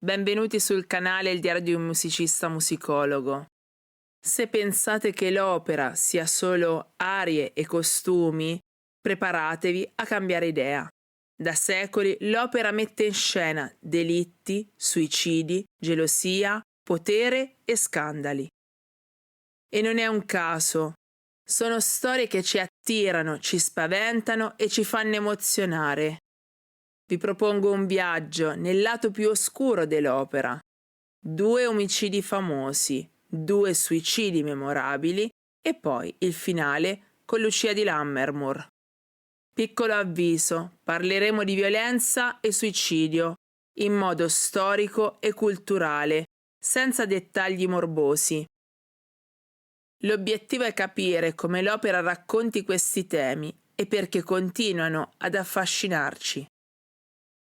benvenuti sul canale Il Diario di un musicista musicologo. Se pensate che l'opera sia solo arie e costumi, preparatevi a cambiare idea. Da secoli l'opera mette in scena delitti, suicidi, gelosia, potere e scandali. E non è un caso. Sono storie che ci attirano, ci spaventano e ci fanno emozionare. Vi propongo un viaggio nel lato più oscuro dell'opera. 2 omicidi famosi, 2 suicidi memorabili e poi il finale con Lucia di Lammermoor. Piccolo avviso, parleremo di violenza e suicidio in modo storico e culturale, senza dettagli morbosi. L'obiettivo è capire come l'opera racconti questi temi e perché continuano ad affascinarci.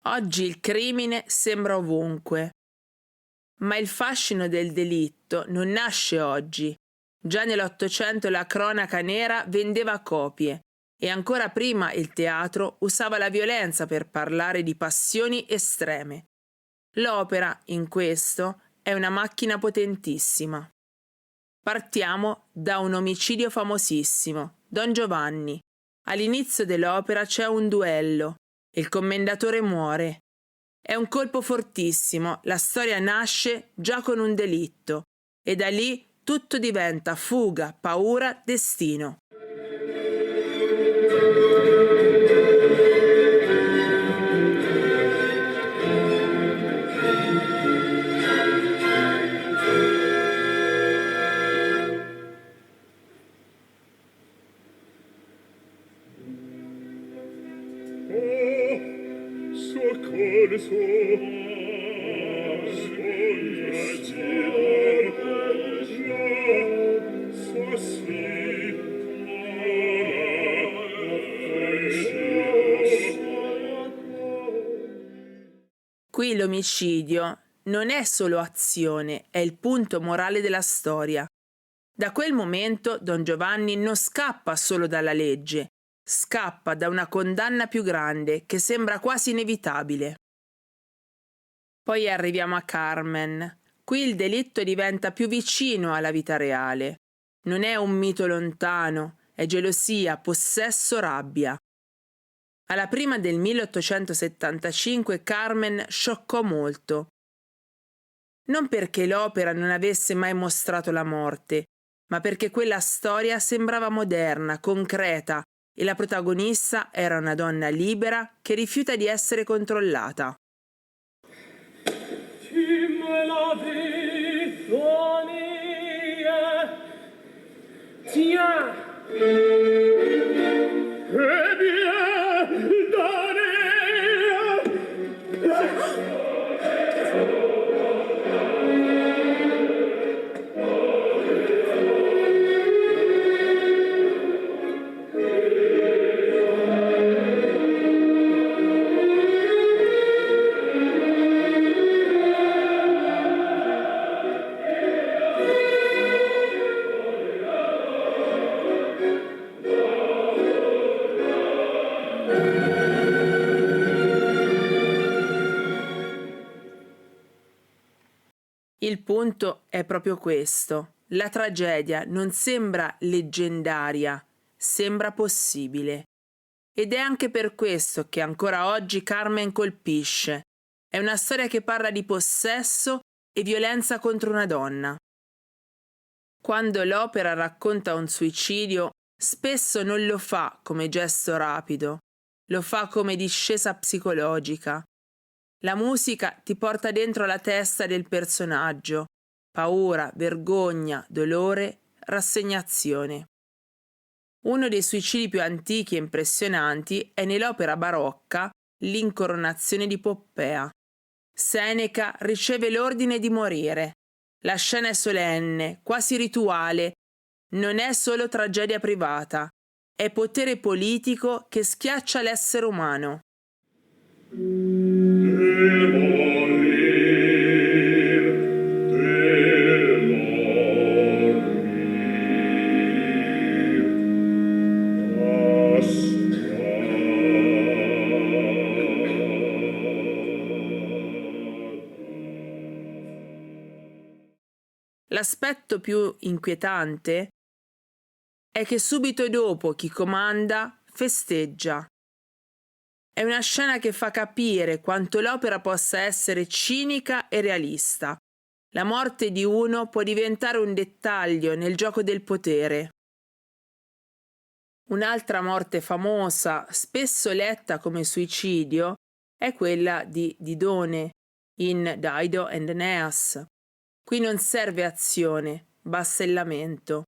Oggi il crimine sembra ovunque, ma il fascino del delitto non nasce oggi. Già nell'Ottocento la cronaca nera vendeva copie e ancora prima il teatro usava la violenza per parlare di passioni estreme. L'opera, in questo, è una macchina potentissima. Partiamo da un omicidio famosissimo, Don Giovanni. All'inizio dell'opera c'è un duello. Il commendatore muore. È un colpo fortissimo, la storia nasce già con un delitto e da lì tutto diventa fuga, paura, destino. Qui l'omicidio non è solo azione, è il punto morale della storia. Da quel momento Don Giovanni non scappa solo dalla legge, scappa da una condanna più grande che sembra quasi inevitabile. Poi arriviamo a Carmen. Qui il delitto diventa più vicino alla vita reale. Non è un mito lontano, è gelosia, possesso, rabbia. Alla prima del 1875 Carmen scioccò molto. Non perché l'opera non avesse mai mostrato la morte, ma perché quella storia sembrava moderna, concreta, e la protagonista era una donna libera che rifiuta di essere controllata. Il punto è proprio questo. La tragedia non sembra leggendaria, sembra possibile. Ed è anche per questo che ancora oggi Carmen colpisce. È una storia che parla di possesso e violenza contro una donna. Quando l'opera racconta un suicidio, spesso non lo fa come gesto rapido, lo fa come discesa psicologica. La musica ti porta dentro la testa del personaggio. Paura, vergogna, dolore, rassegnazione. Uno dei suicidi più antichi e impressionanti è nell'opera barocca L'Incoronazione di Poppea. Seneca riceve l'ordine di morire. La scena è solenne, quasi rituale. Non è solo tragedia privata, è potere politico che schiaccia l'essere umano. L'aspetto più inquietante è che subito dopo chi comanda festeggia. È una scena che fa capire quanto l'opera possa essere cinica e realista. La morte di uno può diventare un dettaglio nel gioco del potere. Un'altra morte famosa, spesso letta come suicidio, è quella di Didone in Dido and Aeneas. Qui non serve azione, basta il lamento.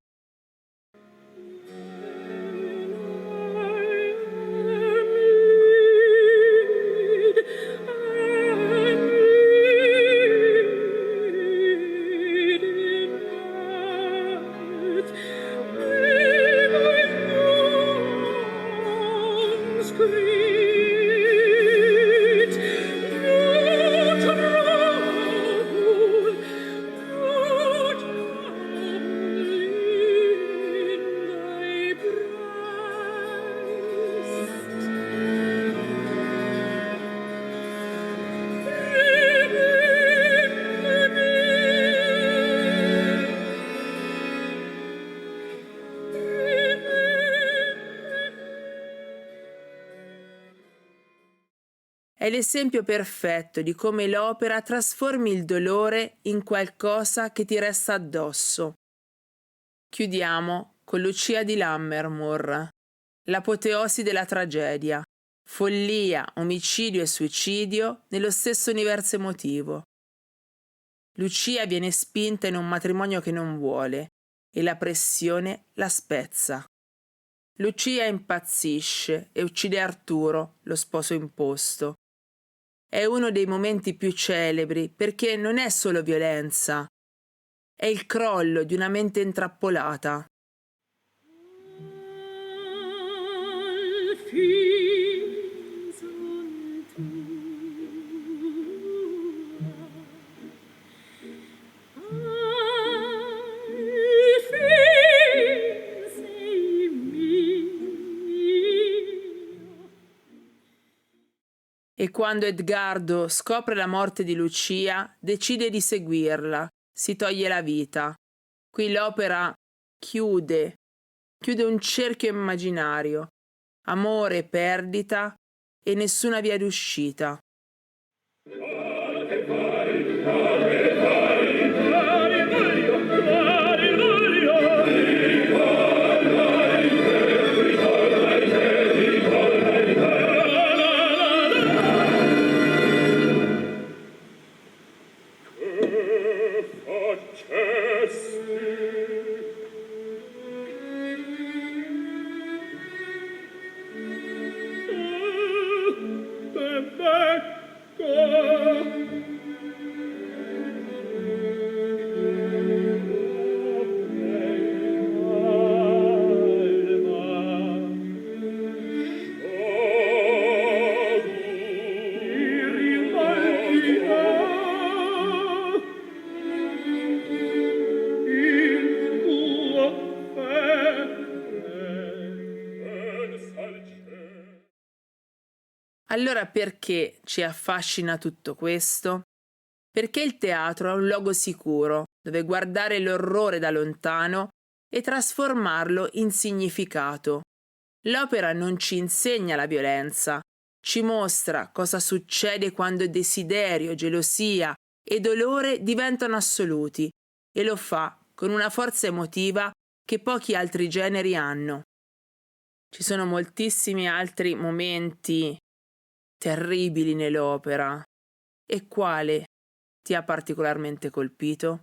È l'esempio perfetto di come l'opera trasformi il dolore in qualcosa che ti resta addosso. Chiudiamo con Lucia di Lammermoor, l'apoteosi della tragedia, follia, omicidio e suicidio nello stesso universo emotivo. Lucia viene spinta in un matrimonio che non vuole e la pressione la spezza. Lucia impazzisce e uccide Arturo, lo sposo imposto. È uno dei momenti più celebri perché non è solo violenza, è il crollo di una mente intrappolata. E quando Edgardo scopre la morte di Lucia, decide di seguirla, si toglie la vita. Qui l'opera chiude un cerchio immaginario, amore, perdita e nessuna via d'uscita. Allora perché ci affascina tutto questo? Perché il teatro è un luogo sicuro, dove guardare l'orrore da lontano e trasformarlo in significato. L'opera non ci insegna la violenza, ci mostra cosa succede quando desiderio, gelosia e dolore diventano assoluti, e lo fa con una forza emotiva che pochi altri generi hanno. Ci sono moltissimi altri momenti terribili nell'opera. E quale ti ha particolarmente colpito?